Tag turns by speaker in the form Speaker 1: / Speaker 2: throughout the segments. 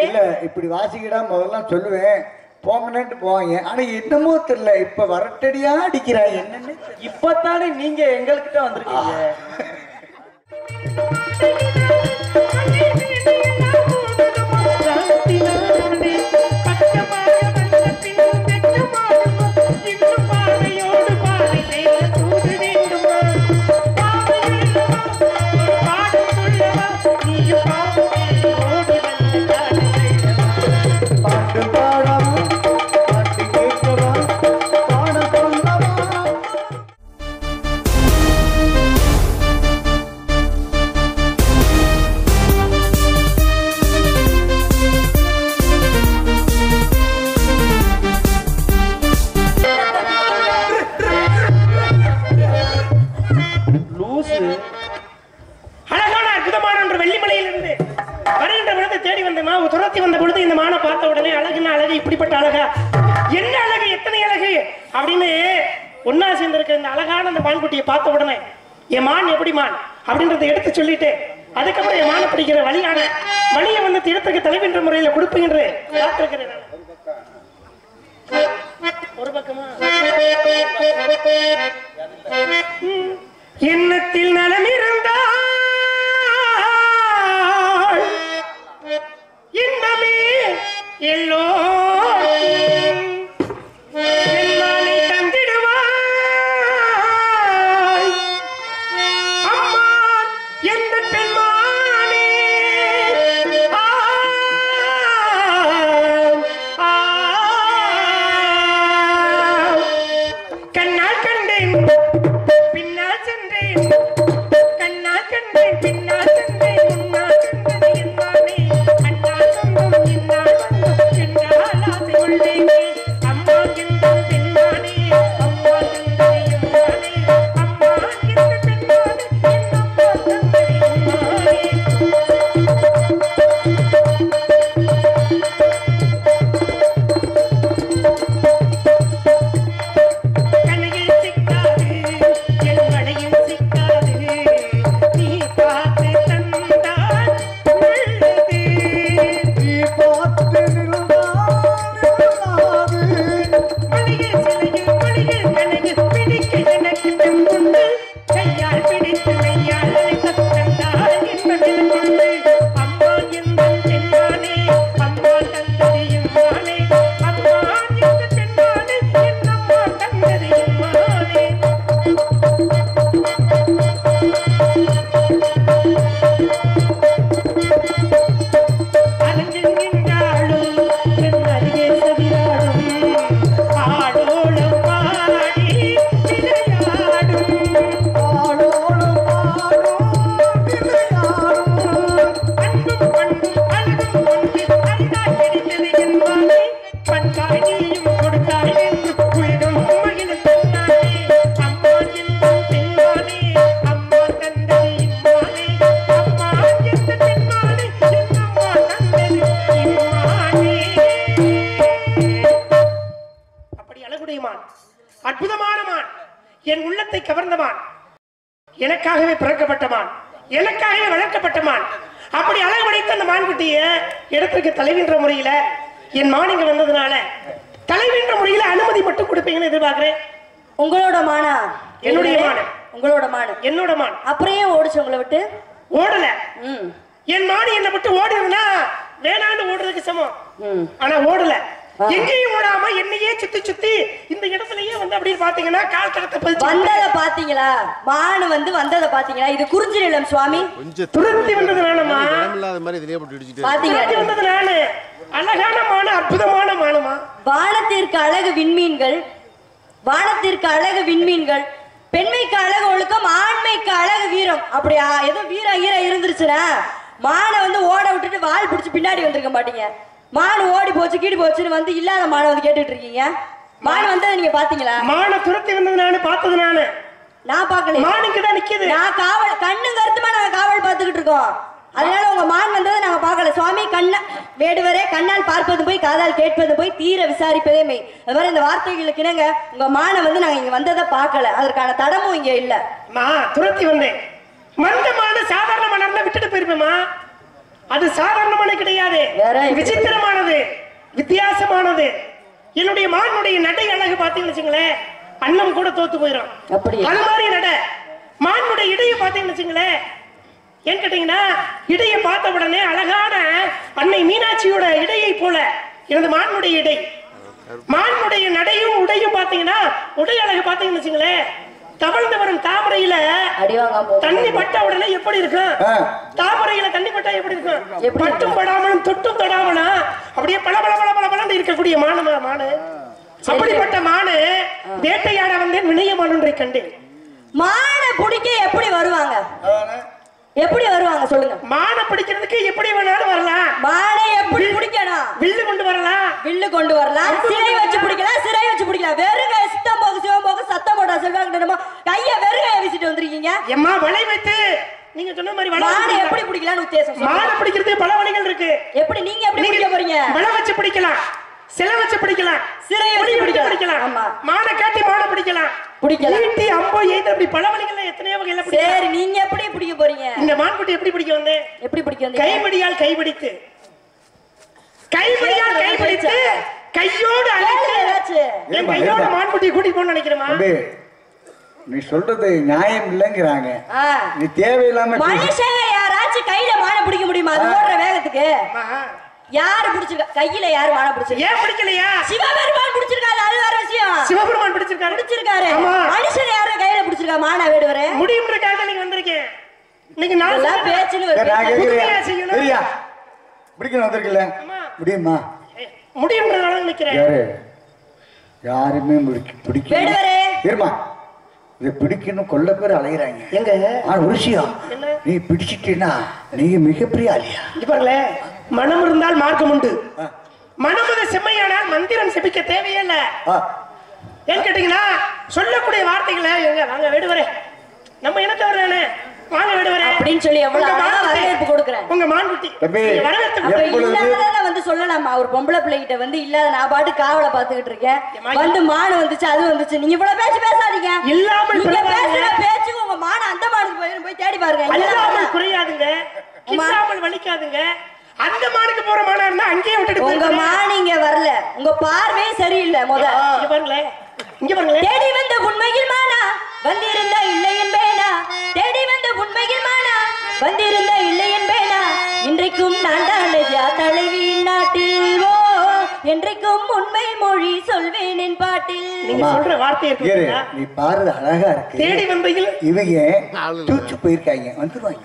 Speaker 1: இல்ல இப்படி வாசிக்கிடா முதல்ல சொல்லுவேன் போங்கன்னு போவாங்க. ஆனா என்னமோ தெரியல இப்ப வரட்டடியா அடிக்கிறாங்க என்னன்னு.
Speaker 2: இப்பத்தானே நீங்க எங்ககிட்ட வந்திருக்கீங்க. பார்த்த உடனே என் மான் எப்படி மான் அப்படின்றத எடுத்து சொல்லிட்டு அதுக்கப்புறம் என் மான பிடிக்கிற வழியான வழியை வந்து தீர்த்துக்கு தலைவின்ற முறையில் கொடுப்பீங்க காத்திருக்கிறேன். ஒரு பக்கமா எண்ணத்தில் நலம் இருந்தால் இன்பமே எல்லோ எனக்காகவே பிறக்கப்பட்டமான், எனக்காகவே வளர்க்கப்பட்டமான். அப்படி அழகு படைத்த அந்த மான்குட்டிய இடத்திற்கு தலைவின்ற முறையில என் மான் இங்க வந்ததுனால தலைவின்ற முறையில அனுமதி மட்டும் கொடுப்பீங்கன்னு எதிர்பார்க்கிறேன்.
Speaker 3: உங்களோட மானா?
Speaker 2: என்னுடைய மான.
Speaker 3: உங்களோட மான்? என்னோட
Speaker 2: மான்.
Speaker 3: அப்படியே ஓடிச்சு உங்களை விட்டு?
Speaker 2: ஓடல. என் மான் என்னை விட்டு ஓடுதுன்னா வேணான்னு ஓடுறதுக்கு சமம். ஆனா ஓடல. எங்கேயும் ஓடாம என்னையே சுத்தி சுத்தி இந்த இடத்துலயே வந்து அப்படி பாத்தீங்கன்னா கால் தடத்தை பதிச்சு
Speaker 3: வந்தத பாத்தீங்களா? மான் வந்து வந்தத பாத்தீங்களா? இது குறிஞ்சி நிலம் சுவாமி.
Speaker 2: துருத்தி வந்தது நானமா?
Speaker 4: இல்லாத மாதிரி இதுலயே போட்டு இடிச்சிட்டு
Speaker 2: பாத்தீங்களா? வந்தது நானு. அழகான மான, அற்புதமான மானமா.
Speaker 3: வானத்திற்கு அழகு விண்மீன்கள், வானத்திற்கு அழகு விண்மீன்கள், பெண்மைக்கு அழகு ஒழுக்கம், ஆண்மைக்கு அழகு வீரம். அப்படி ஏதோ வீரம் ஈர இருந்துருச்சுன்னா மானை வந்து ஓட விட்டுட்டு வால் பிடிச்சு பின்னாடி வந்திருக்க மாட்டீங்க. மான் ஓடி போச்சு கீடி போச்சுன்னு வந்து இல்லாத மானை வந்து கேட்டுட்டு இருக்கீங்க. மான் வந்ததை நீங்க பாத்தீங்களா?
Speaker 2: மான துரத்தி வந்தது நானு, பார்த்தது நானு.
Speaker 3: நான் பாக்கல.
Speaker 2: மானுக்கு தான் நிக்குது.
Speaker 3: நான் காவல் கண்ணு கருத்துமா நாங்க காவல் பார்த்துக்கிட்டு இருக்கோம். அதனால உங்க மான் வந்ததை நாங்க பாக்கல சுவாமி. கண்ண வேடுவரே கண்ணால் பார்ப்பது போய் காதால் கேட்பது போய் தீர விசாரிப்பதே மெய். அது இந்த வார்த்தைகளுக்கு இணங்க உங்க மானை வந்து நாங்க இங்க வந்ததை பாக்கல. அதற்கான தடமும் இங்க இல்ல.
Speaker 2: நான் துரத்தி வந்தேன். மந்த மான சாதாரண மனம் விட்டுட்டு போயிருப்பேமா. அது சாதாரணமான கிடையாது, விசித்திரமானது, வித்தியாசமானது. என்னுடைய மானுடைய நடை அழகு பாத்தீங்கன்னு வச்சுங்களேன், அன்னம் கூட தோத்து போயிடும். அது மாதிரி நடை. மானுடைய இடையை பாத்தீங்கன்னு வச்சுங்களேன், ஏன் கேட்டீங்கன்னா இடையை பார்த்த உடனே அழகான அன்னை மீனாட்சியோட இடையை போல எனது மானுடைய இடை. மானுடைய நடையும் உடையும் பாத்தீங்கன்னா, உடை அழகு பாத்தீங்கன்னு வச்சுங்களேன், தவழ்ந்து வரும் தாமரையில தண்ணி பட்ட உடனே எப்படி இருக்கும், தாமரையில தண்ணி பட்டா எப்படி இருக்கும், பட்டும் படாமலும் தொட்டும் தொடாமலும் அப்படியே பல பல பல பல பலன்னு இருக்கக்கூடிய மானு. அப்படிப்பட்ட மானு வேட்டையாட வந்தேன், வினய மானொன்றை கண்டேன்.
Speaker 3: மானை பிடிக்க எப்படி வருவாங்க? எப்படி வருவாங்க சொல்லுங்க?
Speaker 2: மானை பிடிக்கிறதுக்கு எப்படி வேணாலும் வரலாம்.
Speaker 3: மானை எப்படி பிடிக்கணும்?
Speaker 2: வில்லு கொண்டு வரலாம்,
Speaker 3: வில்லு கொண்டு வரலாம், சிறை வச்சு பிடிக்கலாம், சிறை வச்சு பிடிக்கலாம். வெறும் கை சித்தம் போக சிவம் போக சத்தம் போட்டா சொல்லுவாங்க, கைய வெறும் கைய வீசிட்டு வந்திருக்கீங்க.
Speaker 2: எம்மா வலை வைத்து நீங்க சொன்ன மாதிரி
Speaker 3: மானை எப்படி பிடிக்கலாம்னு உத்தேசம்.
Speaker 2: மானை பிடிக்கிறதுக்கு பல வழிகள் இருக்கு.
Speaker 3: எப்படி நீங்க எப்படி பிடிக்க போறீங்க?
Speaker 2: வலை வச்சு பிடிக்கலாம், சிலை வச்சு பிடிக்கலாம்,
Speaker 3: சிறை வச்சு பிடிக்கலாம். ஆமா,
Speaker 2: மானை காட்டி மானை பிடிக்கலாம்,
Speaker 3: பிடிக்கலாம்.
Speaker 2: ஈட்டி அம்போ எய்து அப்படி பல வழிகள்ல எத்தனையோ வகையில பிடிக்கலாம்.
Speaker 3: சரி, நீங்க எப்படி பிடிக்க போறீங்க?
Speaker 2: இந்த மான்குட்டி எப்படி பிடிக்க வந்தேன்?
Speaker 3: எப்படி பிடிக்க வந்தீங்க?
Speaker 2: கைமடியால் கைபிடித்து, கைமடியால் கைபிடித்து, கையோடு அழைச்சு என் கையோட மான்குட்டியை கூட்டிட்டு போன்னு நினைக்கிறேமா?
Speaker 1: நீ சொல்றது நியாயம் இல்லைங்கிறாங்க. நீ தேவையில்லாம
Speaker 3: மனுஷங்க யாராச்சும் கையில மானை பிடிக்க முடியுமா? அது ஓடுற வேகத்துக்கு யாரு பிடிச்சிருக்கா? கையில யாரு மானை பிடிச்சிருக்கா?
Speaker 2: ஏன் பிடிக்கலையா?
Speaker 3: சிவபெருமான் பிடிச்சிருக்காரு, அது வேற விஷயம்.
Speaker 2: சிவபெருமான் பிடிச்சிருக்காரு.
Speaker 3: மனுஷன் யாரும் கையில பிடிச்சிருக்கா மானை? வேடுவரே
Speaker 2: முடியும்ன்றக்காக நீங்க வந்திருக்கேன். இன்னைக்கு நான்
Speaker 3: பேச்சுன்னு
Speaker 1: பிடிக்கணும் வந்திருக்கல, முடியுமா?
Speaker 2: முடியும்ன்றதால நிக்கிறேன்.
Speaker 1: யாருமே பிடிக்க இதை பிடிக்கணும் கொல்ல பேர் அலைகிறாங்க.
Speaker 2: எங்க
Speaker 1: ஒரு விஷயம், நீ பிடிச்சிட்டீன்னா நீங்க மிகப்பெரிய ஆளியா.
Speaker 2: பாருங்களே, மனம் இருந்தால் மார்க்கம் உண்டு. மனமுத செம்மையானால் மந்திரம் செபிக்க தேவையே இல்ல. ஏன் கேட்டீங்கன்னா சொல்லக்கூடிய வார்த்தைகளை எங்க வாங்க வேடுவரே, நம்ம இனத்தவரானே, வாங்க வேடுவரே
Speaker 3: அப்படின்னு சொல்லி எவ்வளவு வரவேற்பு கொடுக்குறேன்.
Speaker 2: உங்க மான்குட்டி
Speaker 3: இல்லாத வந்து சொல்லலாமா? ஒரு பொம்பளை பிள்ளைகிட்ட வந்து இல்லாத நான் பாட்டு காவலை பாத்துக்கிட்டு இருக்கேன், வந்து மானு வந்துச்சு அது வந்துச்சு, நீங்க இவ்வளவு பேச்சு பேசாதீங்க.
Speaker 2: இல்லாமல்
Speaker 3: பேசுற பேச்சுக்கு உங்க மானு அந்த மானுக்கு போய் தேடி பாருங்க.
Speaker 2: இல்லாமல் குறையாதுங்க, இல்லாமல் வலிக்காதுங்க. அந்த மானுக்கு போற மானா இருந்தா அங்கேயே விட்டுட்டு
Speaker 3: உங்க மான் இங்க வரல, உங்க பார்வை சரியில்லை. முதல்ல
Speaker 2: பாருங்களேன், இங்க பாருங்களேன்.
Speaker 3: தேடி வந்த உண்மையில் மானா வந்திருந்தா இல்லை என்பேனா, தேடி வந்த உண்மையில் மானா வந்திருந்தா இல்லை என்பேனா, இன்றைக்கும் நான் தானையா தலைவி நாட்டில், ஓ என்றைக்கும் உண்மை மொழி சொல்வேன் என் பாட்டில்.
Speaker 2: நீங்க சொல்ற வார்த்தை இருக்கு,
Speaker 1: நீ பாரு அழகா இருக்கு.
Speaker 2: தேடி வந்தையில்
Speaker 1: இவங்க தூச்சு போயிருக்காங்க, வந்துருவாங்க.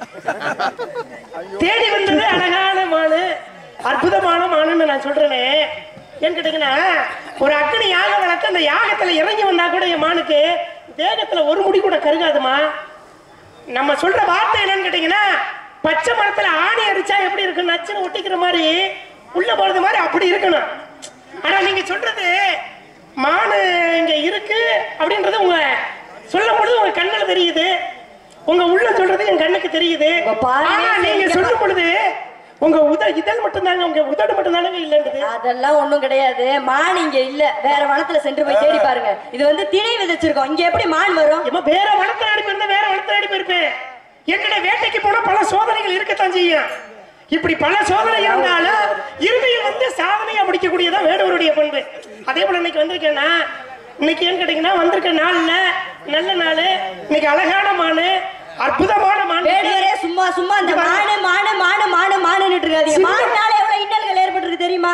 Speaker 2: தேடி வந்தது அழகான மானு, அற்புதமான மானுன்னு நான் சொல்றேனே. ஏன்னு கேட்டீங்கன்னா, ஒரு அக்னி யாகம் வளர்த்து அந்த யாகத்துல இறங்கி வந்தா கூட என் மானுக்கு தேகத்துல ஒரு முடி கூட கருகாதுமா. நம்ம சொல்ற வார்த்தை என்னன்னு கேட்டீங்கன்னா, பச்சை மரத்துல ஆணி அடிச்சா எப்படி இருக்கு, நச்சுன்னு ஒட்டிக்கிற மாதிரி உள்ள போறது மாதிரி அப்படி இருக்கணும். ஆனா நீங்க சொல்றது மானு இங்க இருக்கு அப்படின்றது உங்க சொல்லும் பொழுது உங்க கண்ணுல தெரியுது, உங்க உள்ள சொல்றது என் கண்ணுக்கு தெரியுது. ஆனா நீங்க சொல்லும் பொழுது உங்க இதழ் மட்டும் தாங்க, உங்க உதடு மட்டும் தானங்க இல்லன்றது.
Speaker 3: அதெல்லாம் ஒண்ணும் கிடையாது. மான் இங்க இல்ல, வேற வனத்துல சென்று போய் தேடி பாருங்க. இது வந்து திணை விதைச்சிருக்கோம், இங்க எப்படி மான் வரும்?
Speaker 2: வேற வனத்துல அடி போயிருந்தா வேற வனத்துல அடி போயிருப்பேன். எங்கட வேட்டைக்கு போனா பல சோதனைகள் இருக்கத்தான் செய்யும். இப்படி பல சோதனை இருந்தாலும் இறுதியில் வந்து சாதனையா முடிக்கக்கூடியதான் வேடுவருடைய பண்பு. அதே போல இன்னைக்கு வந்திருக்கேன்னா, இன்னைக்கு ஏன்னு கேட்டீங்கன்னா வந்திருக்க நாள்ல நல்ல நாள், இன்னைக்கு அழகான மானு, அற்புதமான மான்.
Speaker 3: வேடுவரே சும்மா சும்மா அந்த மானு மானு மானு மானு மானுன்னு இருக்காதீங்க. மானால எவ்வளவு இன்னல்கள் ஏற்பட்டிருக்கு தெரியுமா?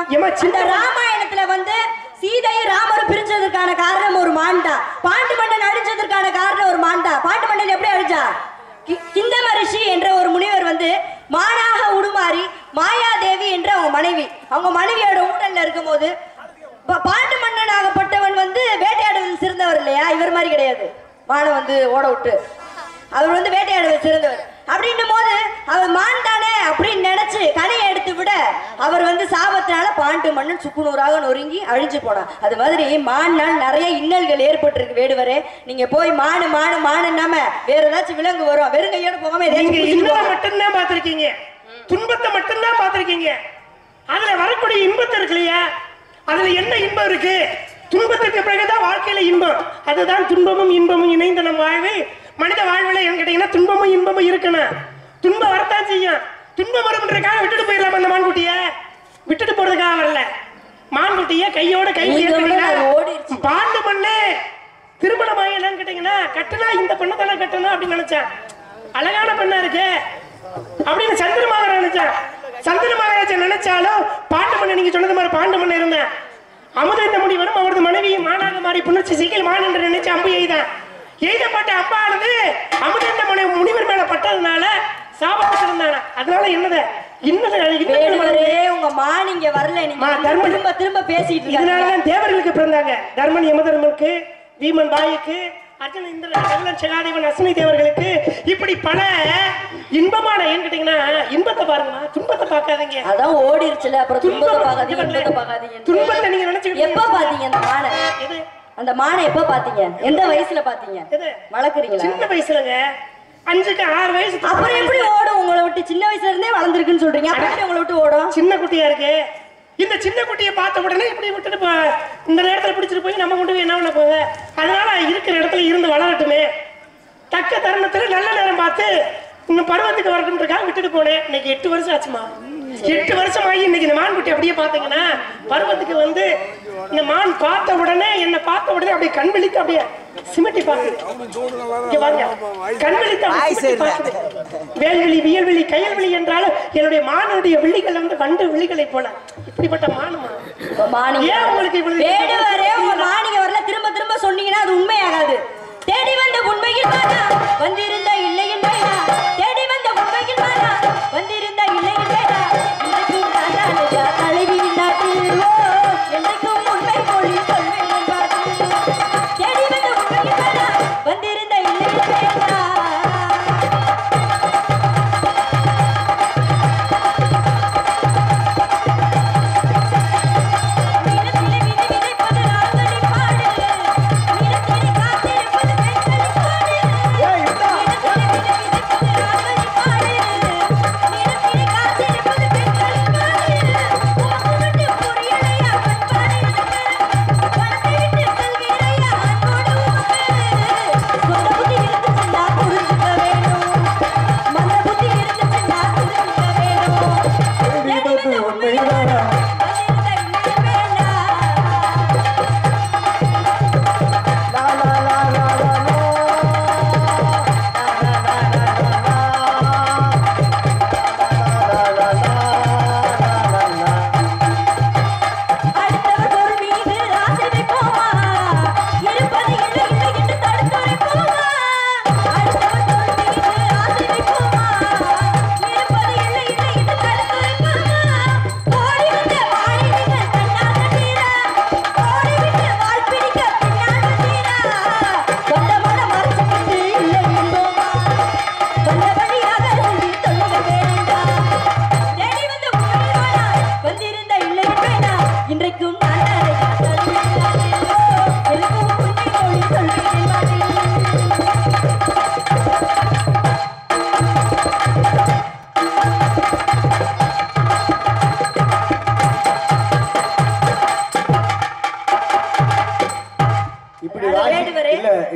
Speaker 3: இந்த ராமாயணத்துல வந்து சீதையும் ராமரும் பிரிஞ்சதற்கான காரணம் ஒரு மான் தான். பாண்டு மன்னன் அழிஞ்சதற்கான காரணம் ஒரு மான் தான். பாண்டு மன்னன் எப்படி அழிஞ்சா? கிந்த மரிஷி என்ற ஒரு முனிவர் வந்து மானாக உருமாறி மாயாதேவி என்ற அவங்க மனைவியோட ஊடல்ல இருக்கும் போது பாண்டு மன்னன் ஆகப்பட்டவன் வந்து வேட்டையாடுவதில் சிறந்தவர் இல்லையா? இவர் மாதிரி கிடையாது. மானை வந்து ஓட விட்டு அவர் வந்து வேட்டையாடுவது சிறந்தவர். அப்படின்னும் போது அவர் மான் தானே அப்படின்னு நினைச்சு கனையை எடுத்து விட அவர் வந்து சாபத்தினால பாண்டு மன்னன் சுக்குநூறாக நொறுங்கி அழிஞ்சு போனான். அது மாதிரி மானால் நிறைய இன்னல்கள் ஏற்பட்டிருக்கு. வேடுவரே, நீங்க போய் மானு மானு மானுன்னாம வேற ஏதாச்சும் விலங்கு வரும், வெறும் கையோட போகாம
Speaker 2: மட்டும்தான் பாத்திருக்கீங்க, துன்பத்தை மட்டும்தான் பாத்திருக்கீங்க. அதுல வரக்கூடிய இன்பத்தை இருக்கு இல்லையா, அதுல என்ன இன்பம் இருக்கு? துன்பத்திற்கு பிறகுதான் வாழ்க்கையில இன்பம். அதுதான் துன்பமும் இன்பமும் இணைந்த நம் வாழ்வு. மனித வாழ்வுல என்ன கேட்டீங்கன்னா துன்பமும் இன்பமும் இருக்கணும். துன்பம் வரத்தான் செய்யும், துன்பம் வரும்ன்றதுக்காக விட்டுட்டு போயிடலாம் அந்த மான்குட்டிய விட்டுட்டு போறதுக்காக வரல மான்குட்டிய கையோட கை பாண்டு பண்ணு திருமணமாயி என்னன்னு கேட்டீங்கன்னா கட்டுனா இந்த பெண்ணை தானே கட்டணும் அப்படின்னு நினைச்சேன் அழகான பெண்ணா இருக்கு அப்படின்னு சந்திர மகாராஜா நினைச்சேன் சந்திர மகாராஜா நினைச்சாலும் பாண்டு பண்ண நீங்க சொன்னது மாதிரி பாண்டு பண்ண இருந்தேன் அமுதந்த முனிவரும் அவரது மனைவி மானாக மாறி புணர்ச்சி சீக்கிரம் மான் என்று நினைச்சு அம்பு எய்தப்பட்ட அம்பானது அமுதந்த முனிவர் மேல பட்டதுனால சாபப்பட்டிருந்தாங்க அதனால என்னது
Speaker 3: உங்க மானிங்க வரல திரும்ப திரும்ப பேசிட்டு
Speaker 2: இதனாலதான் தேவர்களுக்கு பிறந்தாங்க தர்மன் யமதர்மனுக்கு வீமன் வாயுக்கு அர்ஜுன இந்திரன் சகாதேவன் அஸ்வினி தேவர்களுக்கு இப்படி பல இன்பமான ஏன்னு கேட்டீங்கன்னா இன்பத்தை பாருங்க துன்பத்தை பார்க்காதீங்க
Speaker 3: அதான் ஓடிருச்சுல அப்புறம் துன்பத்தை பார்க்காதீங்க
Speaker 2: துன்பத்தை நீங்க நினைச்சுக்கிட்டு
Speaker 3: எப்ப பாத்தீங்க அந்த மானை அந்த மானை எப்ப பாத்தீங்க எந்த வயசுல பாத்தீங்க வளர்க்குறீங்களா
Speaker 2: சின்ன வயசுலங்க 5-6 வயசு
Speaker 3: அப்புறம் எப்படி ஓடும் உங்களை விட்டு சின்ன வயசுல இருந்தே வளர்ந்துருக்குன்னு சொல்றீங்க அப்படி உங்களை விட்டு ஓடும்
Speaker 2: சின்ன குட்டியா இருக்கு இந்த சின்ன குட்டியை பார்த்த உடனே இப்படி விட்டுட்டு இந்த நேரத்துல பிடிச்சிட்டு போய் நம்ம கொண்டு போய் என்ன பண்ண போகுது அதனால இருக்கிற இடத்துல இருந்து வளரட்டுமே தக்க தருணத்துல நல்ல நேரம் பார்த்து இன்னும் பருவத்துக்கு வரட்டும்ன்றக்காக விட்டுட்டு போனேன் இன்னைக்கு 8 வருஷம் ஆச்சுமா 8 வருஷம் ஆகி இன்னைக்கு இந்த மான் குட்டி அப்படியே பாத்தீங்கன்னா பருவத்துக்கு வந்து இந்த மான் பார்த்த உடனே என்ன பார்த்த உடனே அப்படியே கண் விழித்து அப்படியே சிமிட்டி பாக்குது கண் விழித்து வேல்விழி வியல்விழி கயல்விழி என்றாலும் என்னுடைய மானுடைய விழிகள் வந்து வண்டு விழிகளை போல இப்படிப்பட்ட மானுமா
Speaker 3: ஏன் உங்களுக்கு உங்க மானிங்க வரல திரும்ப திரும்ப சொன்னீங்கன்னா அது உண்மையாகாது தேடி வந்த உண்மையில் வந்திருந்த இல்லையின் தேடி வந்த உண்மையில் வந்திருந்த இல்லையின் தலைவியின் நாட்டில் என்றைக்கும் உண்மை மொழி சொல்வேன் தேடி வந்த உண்மையில் வந்திருந்த இல்லையின்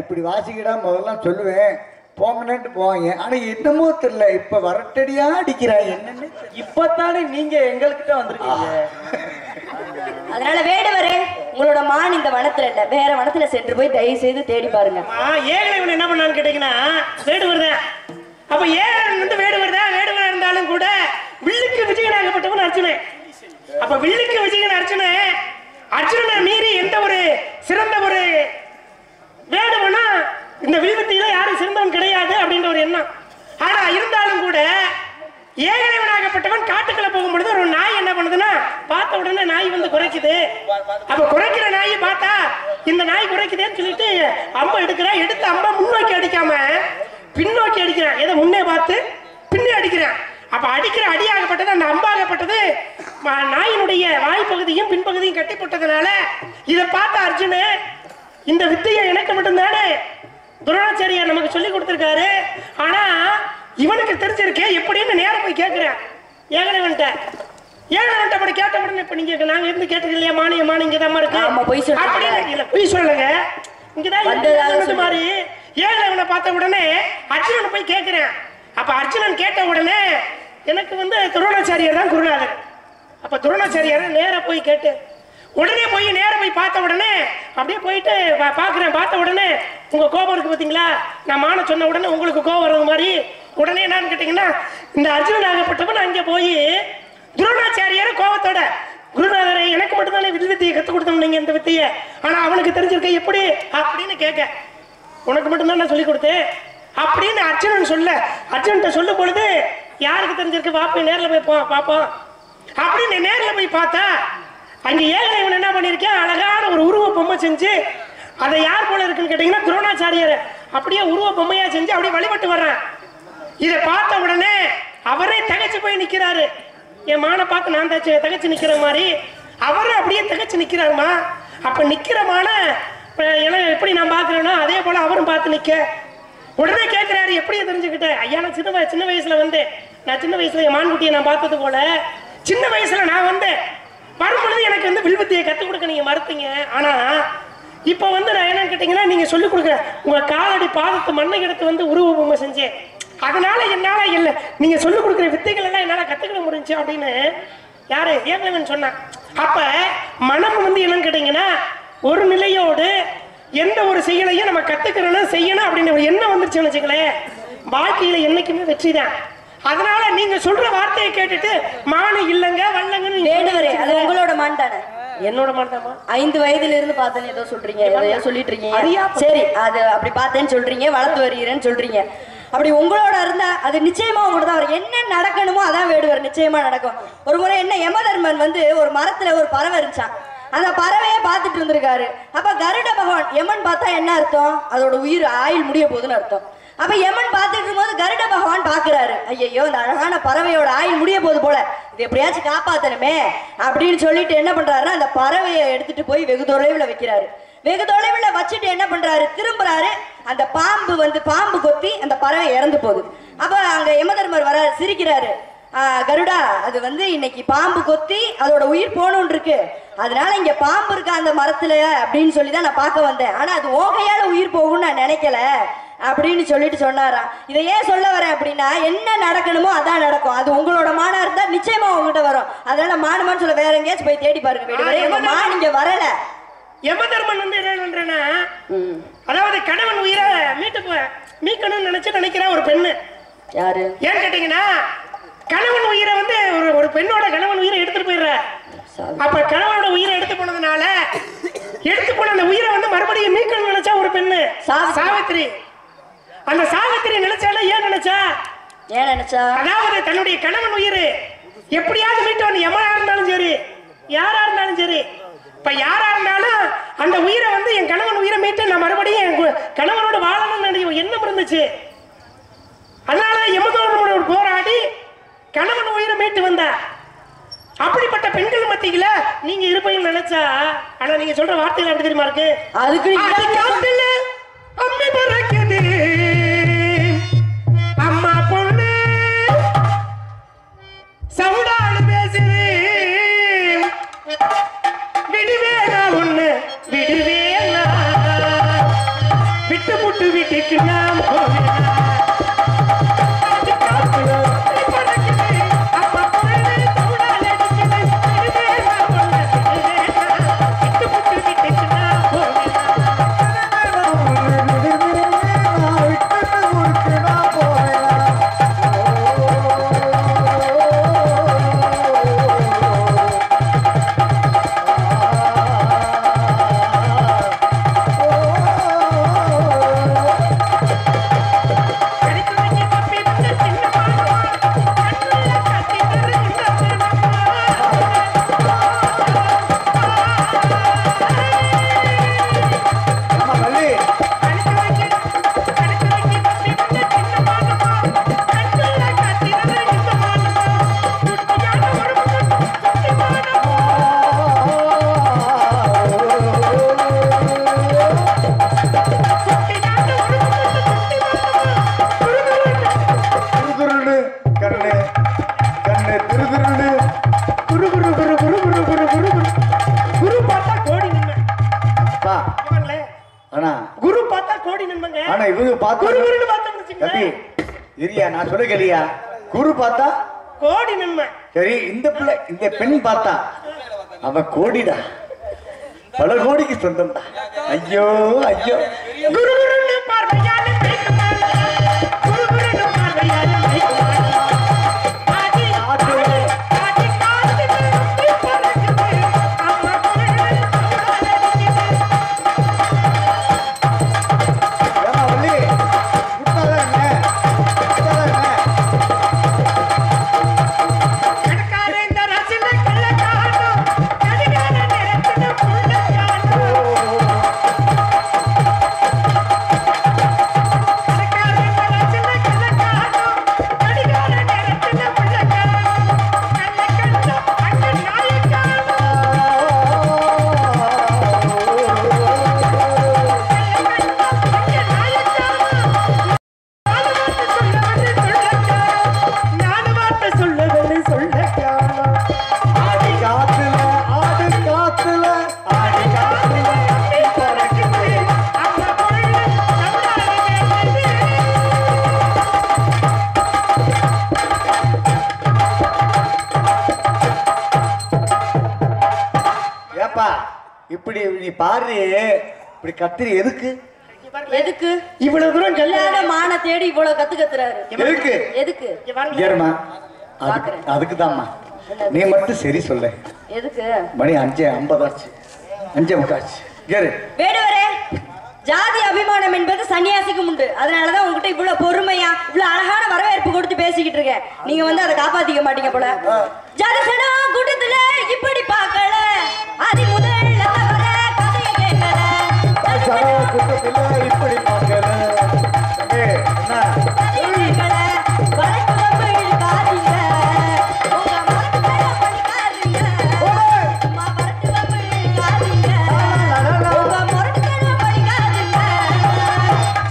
Speaker 1: இப்படி வாசிக்கிடா முதல்லாம் சொல்லுவேன் போங்கன்னு போவாங்க ஆனா என்னமோ தெரியல இப்ப வரட்டடியா அடிக்கிறாங்க என்னன்னு
Speaker 5: இப்பதானே நீங்க எங்ககிட்ட வந்திருக்கீங்க
Speaker 3: அதனால வேடுவரே உங்களோட மான் இந்த வனத்துல இல்ல வேற வனத்துல சென்று போய் தயவு செய்து தேடி பாருங்க
Speaker 2: ஏகலை என்ன பண்ணான்னு கேட்டீங்கன்னா வேடுவர்தான் அப்ப ஏகலை வந்து வேடுவர்தான் வேடுவரா இருந்தாலும் கூட வில்லுக்கு விஜயனாகப்பட்டவன் அர்ஜுனன் அப்ப வில்லுக்கு விஜயன் அர்ஜுனனை மீறி எந்த ஒரு சிறந்த ஒரு வேடுவனா இந்த வில்வித்தையில யாரும் சிறந்தவன் கிடையாது அப்படின்ற ஒரு எண்ணம் ஆனா இருந்தாலும் கூட ஏகலைவனாகப்பட்டவன் காட்டுக்குள்ள போகும்பொழுது ஒரு நாய் என்ன பண்ணுதுன்னா பார்த்த உடனே நாய் வந்து குறைக்குது அப்ப குறைக்கிற நாய் பார்த்தா இந்த நாய் குறைக்குதேன்னு சொல்லிட்டு அம்பை எடுக்கிறான் எடுத்து அம்பை முன்னோக்கி அடிக்காம பின்னோக்கி அடிக்கிறான் எதை முன்னே பார்த்து பின்னே அடிக்கிறான் அப்ப அடிக்கிற அடியாகப்பட்டது அந்த அம்பாகப்பட்டது நாயினுடைய வாய்ப்பகுதியும் பின்பகுதியும் கட்டி போட்டதுனால இதை பார்த்த அர்ஜுனு இந்த வித்தையை எனக்கு மட்டும்தானே துரோணாச்சாரியார் நமக்கு சொல்லி கொடுத்திருக்காரு ஆனா இவனுக்கு தெரிஞ்சிருக்கே எப்படின்னு நேரம் போய் கேட்கிறேன் ஏகலைவன்ட்ட அப்படி கேட்ட உடனே இப்ப நீங்க நாங்க இருந்து கேட்டது இல்லையா மானியமான இங்கதான் இருக்கு அப்படின்னு இல்ல பொய் சொல்லுங்க இங்கதான் மாதிரி ஏகலைவனை பார்த்த உடனே அர்ஜுனன் போய் கேட்கிறேன் அப்ப அர்ஜுனன் கேட்ட உடனே எனக்கு வந்து துரோணாச்சாரியார் தான் குருநாதர். அப்ப துரோணாச்சாரியார நேரா போய் கேட்டு உடனே போய் நேரா போய் பார்த்த உடனே அப்படியே போயிட்டு பாக்குறேன். பார்த்த உடனே உங்க கோபம் இருக்கு பாத்தீங்களா, நான் மான சொன்ன உடனே உங்களுக்கு கோபம் வர்றது மாதிரி உடனே என்னன்னு கேட்டீங்கன்னா, இந்த அர்ஜுனன் ஆகப்பட்டவன் அங்கே போய் துரோணாச்சாரியார கோபத்தோட, குருநாதரை எனக்கு மட்டும்தானே வில் வித்தையை கற்றுக் கொடுத்தோம் நீங்க இந்த வித்தையை, ஆனா அவனுக்கு தெரிஞ்சிருக்க எப்படி அப்படின்னு கேட்க, உனக்கு மட்டும்தான் நான் சொல்லி கொடுத்தேன் அப்படின்னு அர்ஜுனன் சொல்ல, அர்ஜுன்கிட்ட சொல்லும் பொழுது யாருக்கு தெரிஞ்சிருக்கு வாப்போம் நேரில் போய் பார்ப்போம் அப்படின்னு நேரில் போய் பார்த்தா அங்க ஏழை இவன் என்ன பண்ணிருக்கேன், அழகான ஒரு உருவ பொம்மை செஞ்சு அதை யார் போல இருக்குன்னு கேட்டீங்கன்னா துரோணாச்சாரியர் அப்படியே உருவ பொம்மையா செஞ்சு அப்படியே வழிபட்டு வர்றேன். இதை பார்த்த உடனே அவரே தகச்சு போய் நிக்கிறாரு. என் மானை பார்த்து நான் தகச்சு நிக்கிற மாதிரி அவரும் அப்படியே தகச்சு நிக்கிறாருமா. அப்ப நிக்கிறமான எப்படி நான் பாக்குறேன்னா அதே போல அவரும் பார்த்து நிக்க உடனே கேட்கிறாரு, எப்படி தெரிஞ்சுக்கிட்டேன்? ஐயா நான் சின்ன வயசுல வந்தேன். நான் சின்ன வயசுல என் மான்குட்டியை நான் பார்த்தது போல சின்ன வயசுல நான் வந்தேன். வரும்பொழுது எனக்கு வந்து வில்வித்தையை கற்றுக் கொடுக்க நீங்க மறுத்தீங்க. ஆனா இப்ப வந்து நான் என்னன்னு கேட்டீங்கன்னா, நீங்க சொல்லிக் கொடுக்குற உங்க காலடி பாதத்தை மண்ணை எடுத்து வந்து உருவ பொம்மை செஞ்சேன். அதனால என்னால இல்ல நீங்க சொல்லிக் கொடுக்குற வித்தைகள் எல்லாம் என்னால கத்துக்கிட முடிஞ்சு அப்படின்னு யாரு ஏகலைவன் சொன்னான். அப்ப மனம் வந்து என்னன்னு கேட்டீங்கன்னா, ஒரு நிலையோடு எந்த ஒரு செயலையும் நம்ம கத்துக்கிறோம் செய்யணும் அப்படின்னு ஒரு எண்ணம் வந்துருச்சுன்னு வச்சுங்களேன், வாழ்க்கையில என்னைக்குமே வெற்றி தான். அதனால நீங்க சொல்ற வார்த்தையை கேட்டுட்டு மானு இல்லங்க வல்லங்கன்னு
Speaker 3: அது உங்களோட மான் தானே?
Speaker 2: என்னோட மான் தாமா.
Speaker 3: 5 வயதுல இருந்து பார்த்தேன்னு ஏதோ சொல்றீங்க, ஏதோ சொல்லிட்டு இருக்கீங்க. சரி, அது அப்படி பார்த்தேன்னு சொல்றீங்க, வளர்த்து வருகிறேன்னு சொல்றீங்க. அப்படி உங்களோட இருந்தா அது நிச்சயமா உங்களோட தான் வரும். என்ன நடக்கணுமோ அதான் வேடுவர் நிச்சயமா நடக்கும். ஒரு முறை என்ன யமதர்மன் வந்து ஒரு மரத்துல ஒரு பறவை இருந்துச்சான். அந்த பறவையே பார்த்துட்டு இருந்திருக்காரு. அப்ப கருட பகவான் யமன் பார்த்தா என்ன அர்த்தம்? அதோட உயிர் ஆயுள் முடிய போகுதுன்னு அர்த்தம். அப்ப யமன் பார்த்துட்டு இருக்கும்போது கருட பகவான் பாக்குறாரு, ஐயோ இந்த அழகான பறவையோட ஆயுள் முடிய போகுது போல, இது எப்படியாச்சும் காப்பாத்தணுமே அப்படின்னு சொல்லிட்டு என்ன பண்றாருன்னா அந்த பறவையை எடுத்துட்டு போய் வெகு தொலைவில் வைக்கிறாரு. வெகு தொலைவில் வச்சுட்டு என்ன பண்றாரு, திரும்புறாரு. அந்த பாம்பு வந்து பாம்பு கொத்தி அந்த பறவை இறந்து போகுது. அப்ப அங்க யமதர்மர் வர சிரிக்கிறாரு, கருடா அது வந்து இன்னைக்கு பாம்பு கொத்தி அதோட உயிர் போகணும்னு இருக்கு, அதனால இங்க பாம்பு இருக்கா அந்த மரத்துல அப்படின்னு சொல்லிதான் நான் பார்க்க வந்தேன், ஆனா அது ஓகையால உயிர் போகும்னு நான் நினைக்கல அப்படின்னு சொல்லிட்டு சொன்னாராம். இதை ஏன் சொல்ல வரேன் அப்படின்னா, என்ன நடக்கணுமோ அதான் நடக்கும். அது உங்களோட மானா இருந்தா நிச்சயமா உங்ககிட்ட வரும். அதனால மானுமான்னு சொல்ல வேற எங்கேயாச்சும் போய் தேடி பாருங்க. மான் இங்க வரல.
Speaker 2: யமதர்மன் வந்து என்ன பண்றேன்னா, அதாவது கணவன் உயிரை மீட்கணும்னு நினைக்கிற ஒரு பெண்ணு.
Speaker 3: யாரு
Speaker 2: ஏன்னு கேட்டீங்கன்னா, கணவன் உயிரை வந்து ஒரு பெண்ணோட கணவன் உயிரை எடுத்துட்டு போயிடுற. அப்ப கணவனோட உயிரை எடுத்து போனதுனால எடுத்து போன அந்த உயிரை வந்து மறுபடியும் மீட்கணும்னு நினைச்சா ஒரு பெண்ணு சாவித்திரி. அந்த சாவித்திரி நினைச்சால ஏன் நினைச்சா, அதாவது தன்னுடைய கணவன் உயிர் எப்படியாவது மீட்டு எமனா இருந்தாலும் சரி யாரா இருந்தாலும் சரி, இப்ப யாரா இருந்தாலும் அந்த உயிரை வந்து என் கணவன் உயிரை மீட்டு நான் மறுபடியும் என் கணவனோட வாழணும்னு எண்ணம் இருந்துச்சு. அதனால யமதர்மனோட போராடி கணவன் உயிரை மீட்டு வந்தா. அப்படிப்பட்ட பெண்கள் மத்தியில நீங்க இருப்பீங்கன்னு நினைச்சா, ஆனா நீங்க சொல்ற வார்த்தைகள் எப்படி தெரியுமா இருக்கு, அதுக்கு அம்மி பறக்குது அம்மா பொண்ணு சவுடாடு பேசுது விடுவேனா ஒண்ணு விடுவேனா விட்டு முட்டு வீட்டுக்கு நாம்
Speaker 1: குரு பார்த்தா
Speaker 2: கோடி நன்மை.
Speaker 1: சரி, இந்த பிள்ளை இந்த பெண் பார்த்தா அவ கோடிடா, பல கோடிக்கு சொந்தம் தான். ஐயோ ஐயோ,
Speaker 2: குரு குருன்னு பார்வையாலே மயக்குமாள். குரு குருன்னு பார்வையாலே மயக்குமாள். ஆதி ஆதி ஆதி காத்திலே பறக்குது. அம்மா குரலே
Speaker 1: ஏமா வள்ளி, விட்டாதான் என்ன? விட்டாதான் என்ன?
Speaker 2: கணக்காரே இந்த ரசில கள்ளக்காரனோ, கடிகார நேரத்துல புள்ளக்காரனோ. கணக்காரே இந்த ரசில கள்ளக்காரனோ, கடிகார நேரத்துல புள்ளக்காரனோ. கள்ளக்கண்ணோ, அங்க நாயக்காரனோ. நாலு வார்த்தை சொல்லுவது சொல்லக்காரனோ.
Speaker 1: ஆடி காத்துல, ஆடி காத்துல, ஆடி காத்துல
Speaker 2: அப்படி பறக்குது. அம்மா குரலே தமிழாலே.
Speaker 1: ஏப்பா இப்படி நீ பாரு, இப்படி கத்திரி எதுக்கு?
Speaker 3: எதுக்கு
Speaker 2: இவ்வளவு தூரம்
Speaker 3: கல்யாண மான தேடி இவ்வளவு கத்துறாரு?
Speaker 1: எதுக்கு?
Speaker 3: எதுக்கு
Speaker 1: ஏறுமா, அதுக்கு அதுக்குதாம்மா. நீ மட்டும் சரி சொல்ல.
Speaker 3: எதுக்கு
Speaker 1: மணி 5:50 ஆச்சு, 5:30 ஏறு.
Speaker 3: வேடுவரே, ஜாதி அபிமானம் என்பது சன்னியாசிக்கு உண்டு. அதனாலதான் உங்ககிட்ட இவ்வளவு பொறுமையா இவ்வளவு அழகான வரவேற்பு கொடுத்து பேசிக்கிட்டு இருக்கேன். நீங்க வந்து அதை காப்பாத்திக்க மாட்டீங்க போல. ஜாதி சனம் கூட்டத்துல இப்படி பார்க்கல, அது முதல்ல வர கதையை கேட்கல.
Speaker 1: சனோ குட்டத்துல இப்படி பார்க்கல. தம்பி, என்ன?
Speaker 3: கதையை கேட்கல, வரைக்கு ரொம்ப இழுக்காதீங்க. உங்க மரத்து மேல படிக்காதீங்க. சும்மா வரட்டு ரொம்ப இழுக்காதீங்க. உங்க மரத்து மேல படிக்காதீங்க.